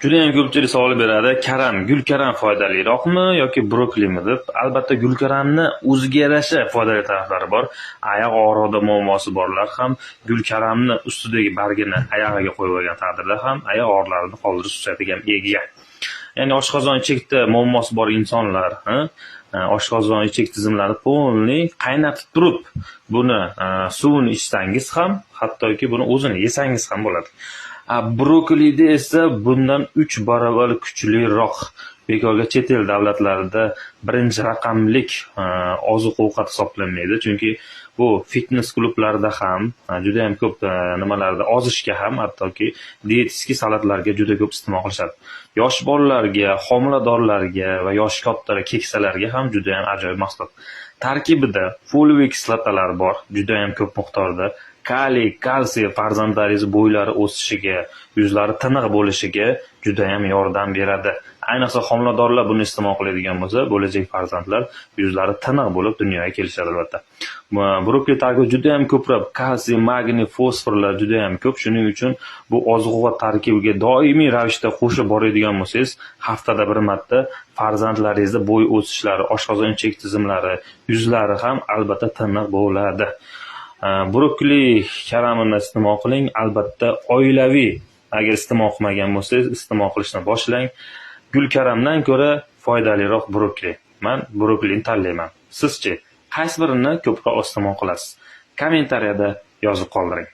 Juda ham ko'pchilik savol beradi, gulkaram foydaliroqmi yoki brokolimi deb. Albatta gulkaramni o'ziga yarasha foydali taraflari bor. Oyoq og'rig'ida muammosi borlar ham gulkaramni ustidagi bargini oyog'iga qo'yib olgan taqdirda ham oyoq og'riqlarini qoldirish xususiyatiga ham ega. Ya'ni oshqozon ichakda muammosi bor insonlar, oshqozon ichak tizimlarini polniy qaynatib turib, buni suvini ichsangiz ham, hattoki buni o'zini yesangiz ham bo'ladi. Brokolida esa bundan 3 barobar kuchliroq. Bekorga chet el davlatlarida birinchi raqamlik oziq-ovqat hisoblanmaydi, chunki bu fitness klublarda ham juda ham ko'p nimalarda ozishga ham, hattoki dietetskiy salatlarga juda ko'p iste'mol qilishadi. Yosh bolalarga, homiladorlarga va yosh kattalar, keksalarga ham juda ham ajoyib mahsulot. Tarkibida foliyaviy kislotalar bor, juda ham ko'p miqdorda. Kaliy, kalsiy farzandlaringiz bo'ylari o'sishiga, yuzlari tiniq bo'lishiga juda ham yordam beradi. Ayniqsa homiladorlar buni iste'mol qiladigan bo'lsa, bo'lajak farzandlar yuzlari tiniq bo'lib dunyoga kelishadi albatta. Brokoli tarkibida juda ham ko'proq kalsiy, magniy, fosforlar juda ham ko'p. Shuning uchun bu oziq-ovqat tarkibiga doimiy ravishda qo'shib boradigan bo'lsangiz, haftada bir marta farzandlaringizda bo'y o'sishlari, oshqozon ichak tizimlari, yuzlari ham albatta tiniq bo'ladi. Brokoli karamini iste'mol qiling. Albatta oilaviy, agar iste'mol qilmagan bo'lsangiz, iste'mol qilishni boshlang. Gulkaramdan ko'ra foydaliroq brokoli. Men brokolini tanlayman. Sizchi, qaysi birini ko'proq iste'mol qilasiz? Kommentariyada yozib qoldiring.